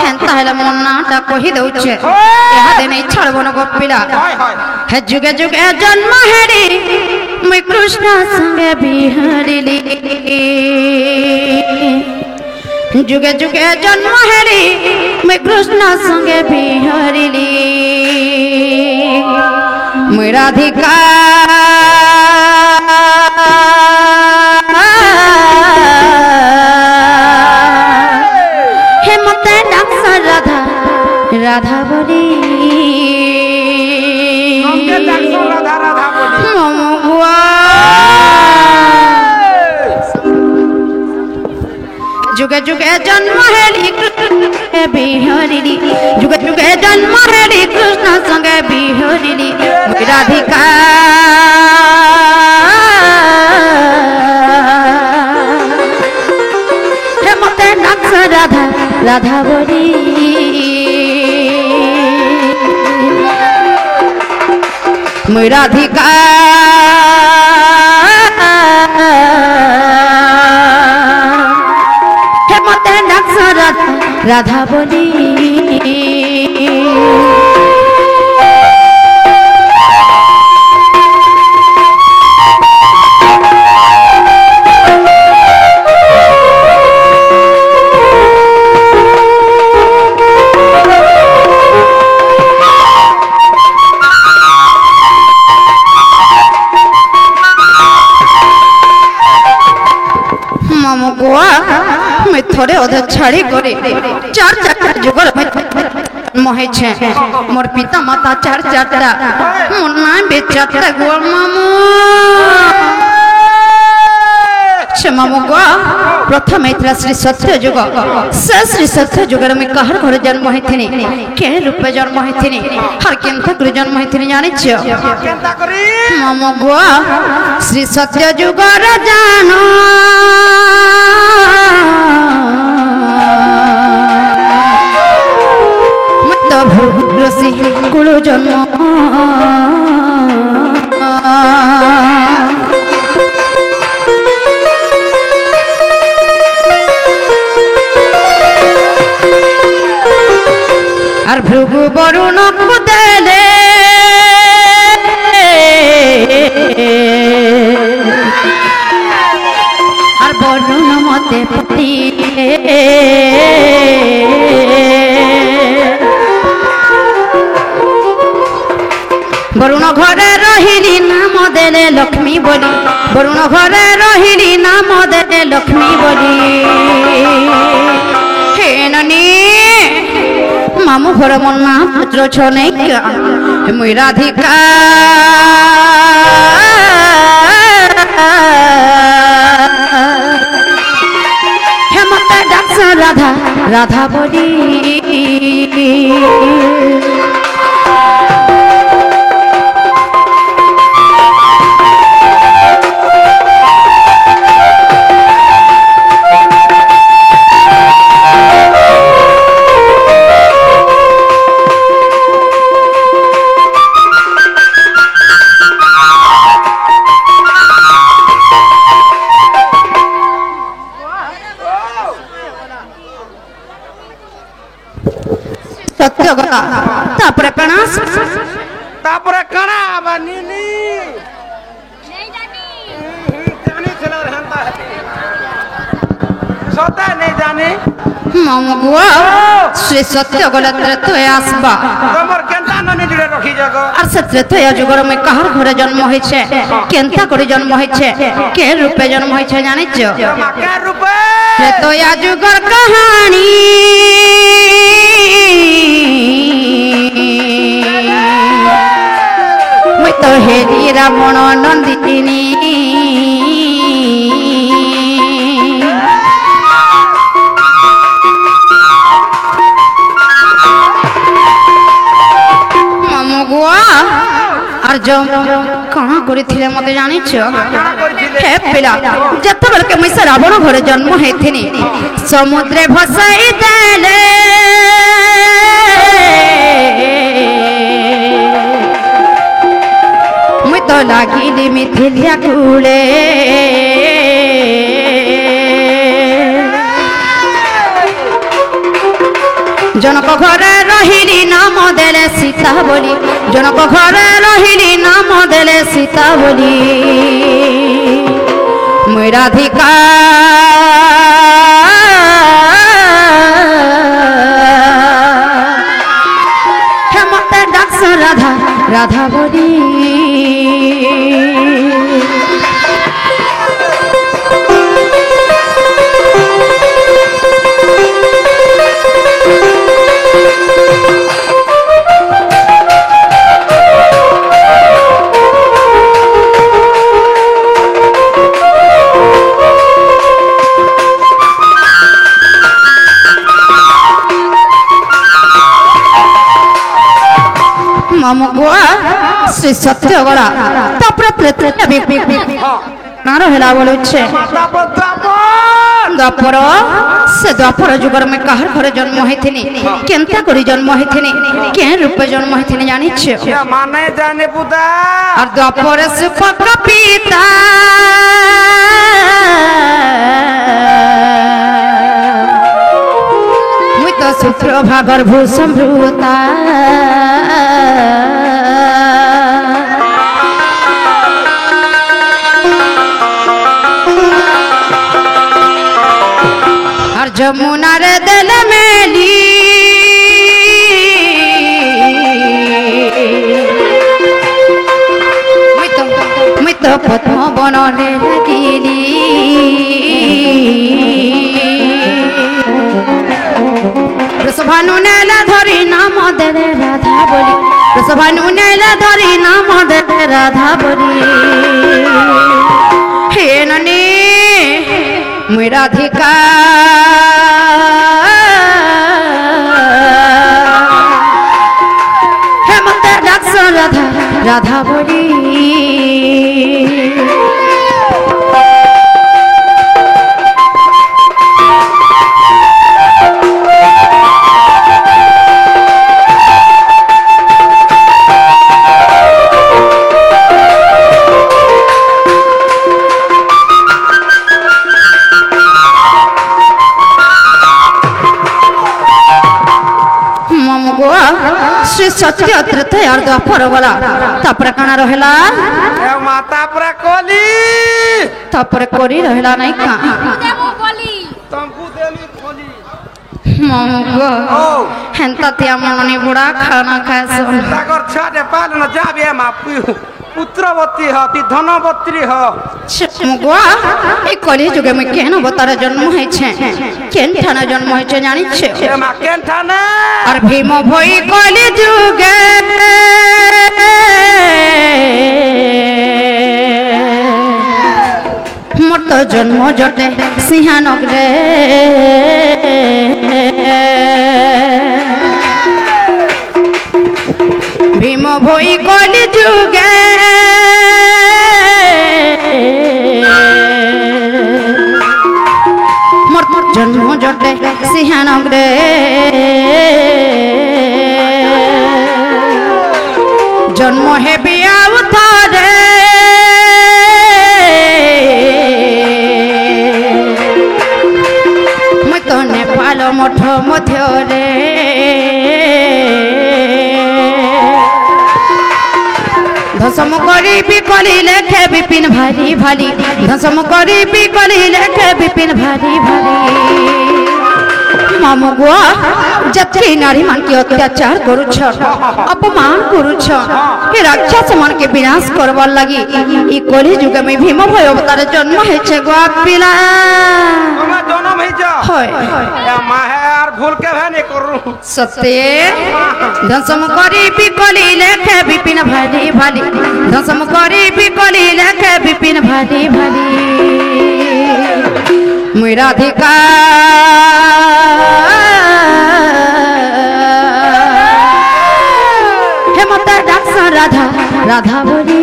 হেন্তা হেলা মন নাটা কহি দউছে ইহাদে নেই ছাড়ব না গোপিলা হে যুগে যুগে জন্ম হেরি মুই কৃষ্ণ সঙ্গে বিহারিলি যুগে যুগে জন্ম হেরি মুই কৃষ্ণ সঙ্গে বিহারিলি মুই রাধিকা হে মতে ডাকসা রাধা রাধা বলি যুগে যুগে জন্ম হেরি বিহরিলি যুগে যুগে জন্ম হেরি কৃষ্ণ সঙ্গে বিহরিলি রাধিকা হে মতে ডাকস রাধা রাধা বলি মুই রাধিকা হে মতে ডাকস রাধা রাধা বলি थोड़े उधर छाड़ी करे चार चार जुगल मोहेछे मोर पिता माता चार चारटा मोर नाम बेचाटा गो मामू छे मामू गो प्रथम इतरा श्री सत्य जुग से श्री सत्य जुगर में कहर घर जन्म हेथिनी के रूपे जन्म हेथिनी हर केनता कर जन्म हेथिनी जानि छ केनता करी मामू गो श्री सत्य जुगर जानो रसी कुल जन्म और भृगु बरुण कुदेले और बरुण मते पति बरुण घरे रहिली नाम देले लक्ष्मी बोली बरुण घरे रहिली नाम देले लक्ष्मी बोली हे ननी मामू घर मन ना पुत्र छने मुई राधिका हे मते डाक्स राधा राधा बोली तापरे कणा बनीनी नहीं जानी चला रहता है सोता नहीं जाने मामू गो श्री सत्य गलत्र तो आसबा तमर केनता ननी जुड़े रखी जगो और सत्य तो या जुगर में कहर घरे जन्म होई छे केनता करे जन्म होई छे के रूपे जन्म होई छे जानि छ के रूपे से तो या जुगर कहानी मैं तो हेरी रावण नंदिनी मामू गुआ और जो कहाँ करी थिले मते जानि छ हे पिला जत्ते बेल के मैं रावण घरे जन्म हेथिनी समुद्रे भसाई देले तो लागिली मिथिलिया कूले जनक घरे रहिली नाम देले सीता बोली जनक घरे रहिली नाम देले सीता बोली मुई राधिका हे मते डाक्स राधा राधा बोली श्री सत्य गला तापर नारो हेला बोलुछे द्वापर से द्वापर जुगर में कहर घरे जन्म होइथिनी केनता करी जन्म होइथिनी केन रूपे जन्म होइथिनी जानि छे माने जाने बुदा और द्वापर से पक पिता मुई तो सूत्र भागर भूसंभृता जमुना रे दिल मेली मैं तो पद्म बनने लगिली रसभानु नेला धरी नाम देले राधा बोली रसभानु नेला धरी नाम देले राधा बोली हे ननी मुई राधिका हे मते डाक्स राधा राधा बोली श्री सत्य तृतीय और द्वापर वाला तापर काना रहला ए माता पर कोली तापर कोरी रहला नहीं का देबो बोली तंकु देली कोली ममगो हेंता तिया मननी बुढ़ा खाना खाए सोन ताकर छाडे पाल न जाबे मा पुत्रवती ह ती धनवती ह मगवा ए कली जुगे में केन बतार जन्म है छे केन ठाना जन्म है छे जानि छे ए मा केन ठाना और भीम भई कली जुगे मोर तो जन्म जटे सिंहानगरे भीम भई कली जुगे मोर जन्म जटे सिंहानगरे जन्म हे बियाव थारे मैं तो नेपाल मठ मध्य रे धसम करी कली लेखे विपिन भारी भारी धसम करी कली लेखे विपिन भारी भारी मामुगुआ जत्ते नारी मान के अत्याचार करुछ अपमान करुछ के राक्षस मन के विनाश करवार लगी ई कली युग में भीम भय अवतार जन्म है छे गो पिला हमरा जन्म है जा होय या माहेर भूल के भे नहीं करू सत्य धसम करी कली लेखे विपिन भारी भारी धसम करी कली लेखे विपिन भारी भारी मुई राधिका हे मते डाक्स राधा राधा बोली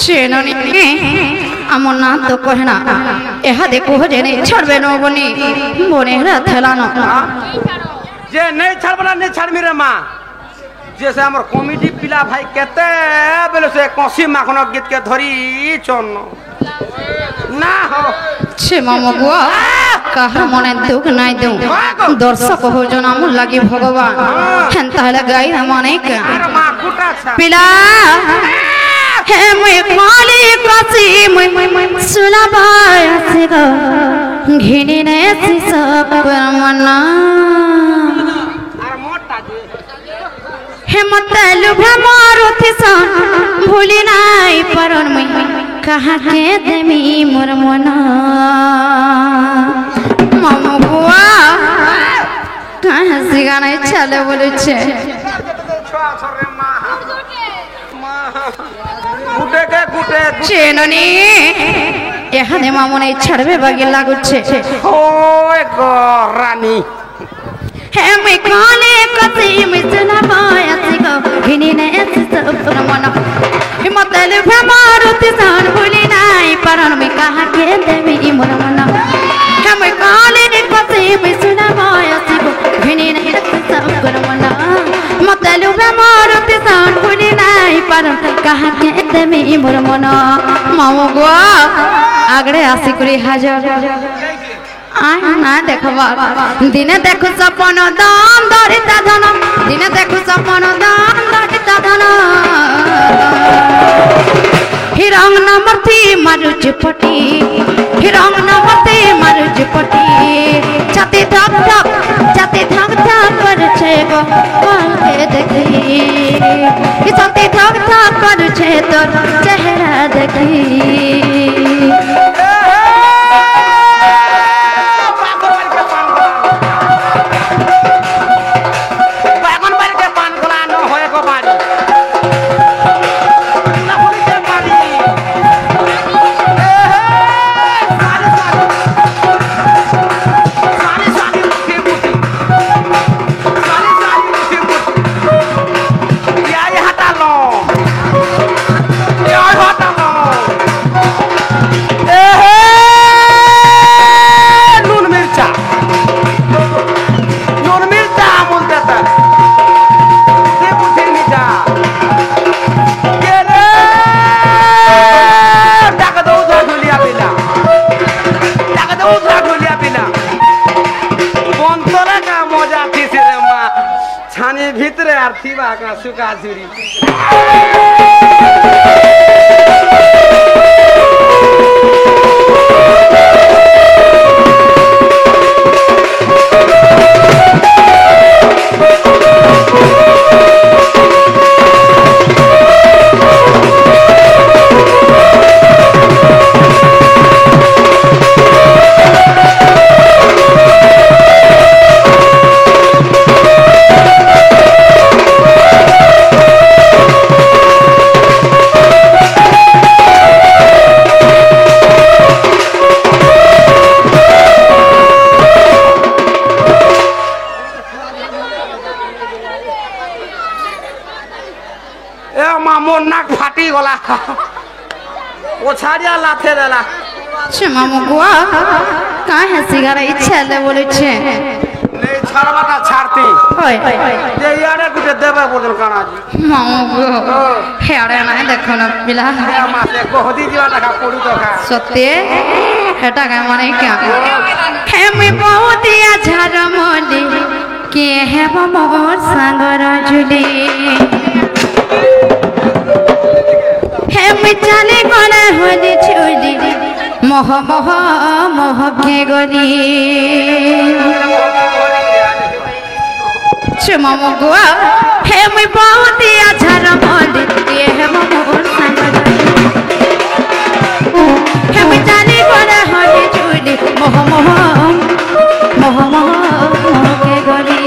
চেননি আমার না তো কহে না এহা দেখো জেনে ছাড়বে না বনি বনেরা থেলানো যে নেই ছাড়ব না নেই ছাড়বি রে মা যে সে আমার কমিটি পিলা ভাই কেতে বেলে সে কষি মাখন গীত কে ধরি চন্ন না হো সে মামা বুয়া কাহার মনে দুঃখ নাই দেউ দর্শক হোজন আমল লাগি ভগবান হেন তাহলে গাই না মানে আর মা কুটা ছা পিলা হে মই খালি কাছি মই সুনা ভাই আছে গো ঘিনি নে সব মনা আর মোটা যে হেমতলু ভ্রমরথি সন ভুলি নাই পরন মই কাহাকে দেমি মোর মনা মামা বুয়া কাহা সিগানাই চলে বলেছে ছোয়া ছরে মা মা গুটে কে গুটে চেননি এখানে মামনে ছাড়বে বাগে লাগুছে ওই গো রানী হে মই কালে কতে মিছনা পায়াছি গো ঘিনি নে সব মনা হিমতল ভ্রমরথি সন ভুলি নাই পরন মই কাহাকে দেমি মোর মনা হে মই কালে কতে মিছনা পায়াছি গো ঘিনি নে সব মনা হিমতল ভ্রমরথি সন ভুলি নাই পরন কাহাকে দেমি মোর মনা মামু গো আগড়ে আসি করি হাজার আয় না দেখবার দিনে দেখো সপন দাম দরিতা ধন দিনে দেখো সপন দাম দরিতা ধন হিরং নমর্তি মারুচ পটি হিরং নমর্তি মারুচ পটি ছাতে ধক ধক করছে গো কালকে দেখি ছাতে ধক ধক করছে তোর চেহারা দেখি ছানি ভিতরে আর থিবা কা সুকা ঝুরি মোর নাক ফাটি গলা ও ছাড়িয়া লাথে দেলা সে মামু গোয়া কাহে সিগারা ইচ্ছা দে বলেছে নেই ছাড়বাটা ছাড়তি হয় যে ইয়ারে গুটে দেবে বলেন কানাজি মামু গো হেড়ে না দেখো না পিলা মাসে গহদি দিবা টাকা পড়ি তো খা সত্যি এটা গায় মানে কি হে মই বহুতিয়া ঝাড়মলি কে হেব মোর সাগর ঝুলি হে মই চালে গড়ে হলি ছুলি মোহ মোহ মোহ কে গরি মামু গোয়া হে মই বহুতিয়া ঝাড়মলি কে হেব মোর সাগর হে মই চালে গড়ে হলি ছুলি মোহ মোহ মোহ মোহ কে গরি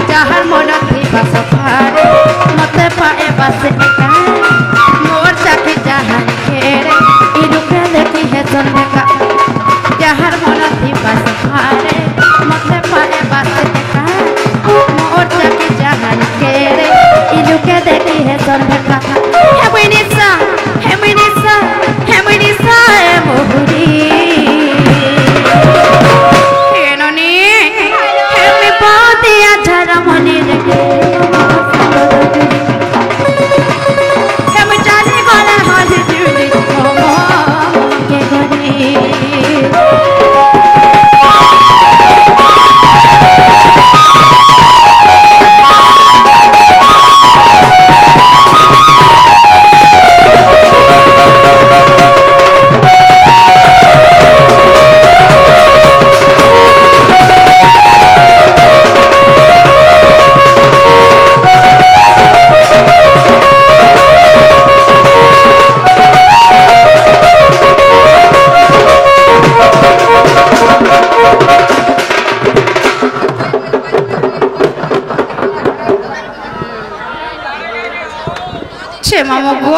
যাহার মনত দিবা সফারে মতে পায়ে বাসে একা মোর সাথে যাহার ঘেরে ইরুকে দেখি হে চন্দ্রকা যাহার মনত দিবা সফারে মতে পায়ে বাসে একা মোর সাথে যাহার ঘেরে ইরুকে দেখি হে চন্দ্রকা মামু গো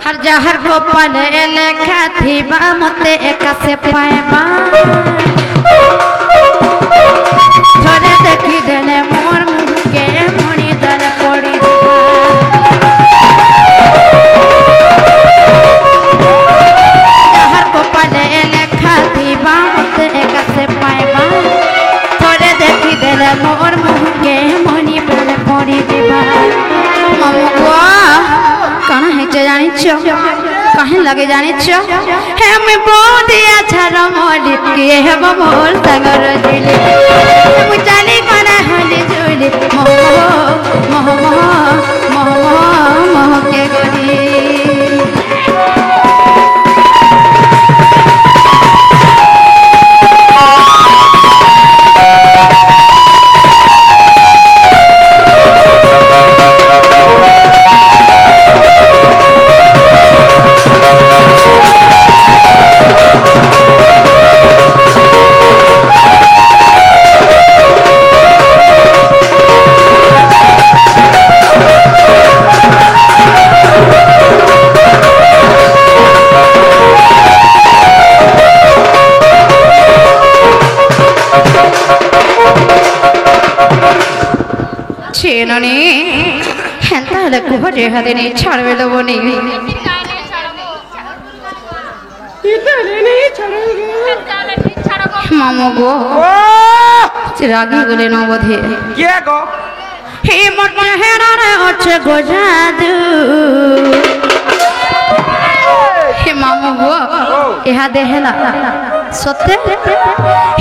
हर जहर गोपाल लेखा थीबा मते एका से पाएबा थोड़े देखी देले मोर मुँह के मणि दल पड़ी जहर गोपाल लेखा थीबा मते एका से पाएबा थोड़े देखी देले मोर मुँह के मणि दल पड़ी दिबा मामू कहाँ है जानिच कहीं लगे जानिच हे मैं बहुत अच्छा रमोली के है बमोल तगर दिले मुचाली कना होली जोली मोह मोह मोह मोह मोह के गोरी छेननी हेंता लग भरे हदे नहीं छाड़वे लोगों ने मामू गो चिरागी बोले नो बधे क्या गो हे मोर हेरा रे अच्छे गोजादू हे मामू गो यहाँ देहला सत्य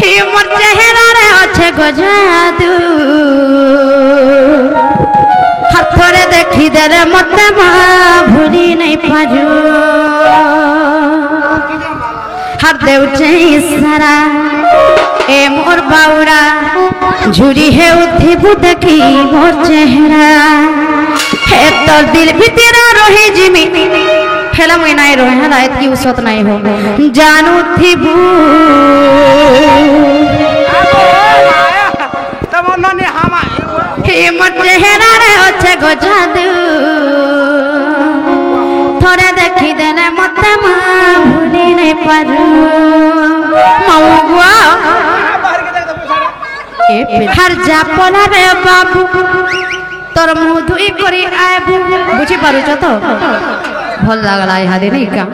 हे मोर चेहरा रे अच्छे गोजादू हाथरे देखी देरे मते भूली नहीं पाजू हाथ दे उठे सारा ए मोर बाउरा झुरी है उठी देखी मोर चेहरा हे तो दिल भीतर रहे जिमी हेला मैं नहीं रहे हला इतनी उसत नहीं हो जानू थी बू तब उन्होंने हम हे मोर चेहरा रे अच्छे गोजादू थोड़े देखी देने मते भूली नहीं पारू माऊआ हर जापना रे बाबू तोर मुँह धुई करी आबू बुझी पारुच तो भल लगला यहाँ दिन का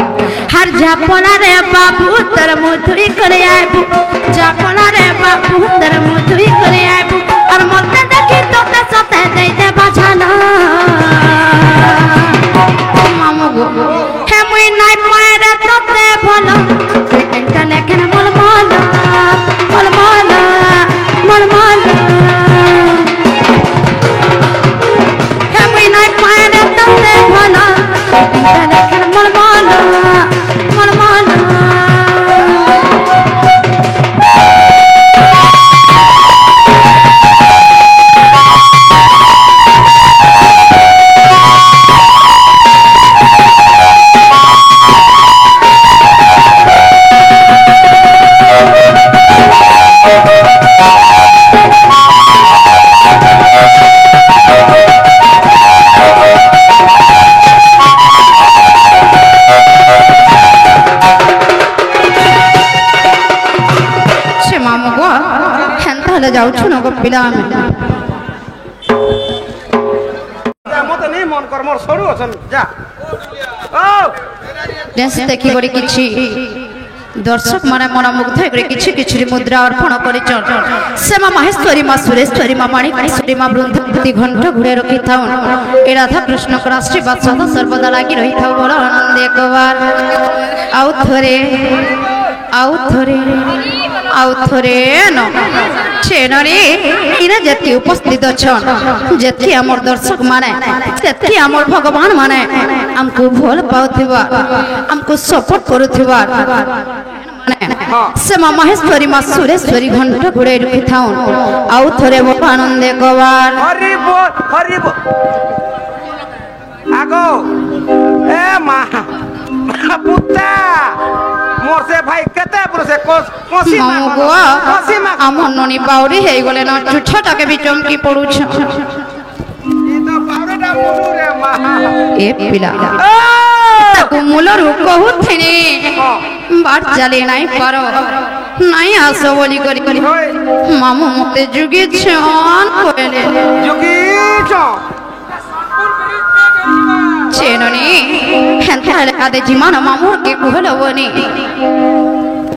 हर जापना रे बाबू तोर मुँह धुई करी आबू जापना रे बाबू तोर मुँह धुई करी आबू और मते देखी तोते सते दे दे बजाना मामू गो हे मुई नाइ पाए रे तोते भलो एकटा लेखन मोल मोल मोल मोल मोल मोल हे मुई नाइ पाए रे तोते भलो एकटा लेखन मोल मोल मोल मोल जाऊछु न पिला में मत नहीं मन कर मोर सरू असन जा ओ डेंस देखी बड़ी किछि दर्शक माने मन मुग्ध करे किछि किछि मुद्रा अर्पण करिचन सेमा महेश्वरी मा सुरेश्वरी मा माणिकेश्वरी मा बृंदावती घंट घुरे रखी थाउ ए राधा कृष्ण का आशीर्वाद सदा सर्वदा लागी रही थाउ बड़ आनंद एक बार आउ थोरे न छेनरी इना जति उपस्थित छन जति हमर दर्शक माने जति हमर भगवान माने हमको भोल पाउथिबा हमको सपोर्ट करूथिबा सेमा महेश्वरी मा सुरेश्वरी घंट घुरे रखी थाउ आउ थोरे बड़ आनंद एक बार हरि बोल आगो ए मा पुत्ता মোর সে ভাই কেতে পুরো সে কষি মামু গো কষি মা আমার ননি বাউরি হয়ে গলে না চুছটাকে বি চমকি পড়ুছ ই তো পাউডারটা মধু রে মা এ পিলা এ! তাকু মূলରୁ କହୁଥିନି ହଁ। ବାଟ ଚାଲି ନାଇଁ ପାର ନାଇଁ ଆସ ବୋଲି କରି କରି ওই ମାମୁ ମତେ ଯୁଗିଛନ୍ କହିଲେ যোগীছ চেননি হেন্তা হেলে আদে জিমান মামুর কে কুহল বনি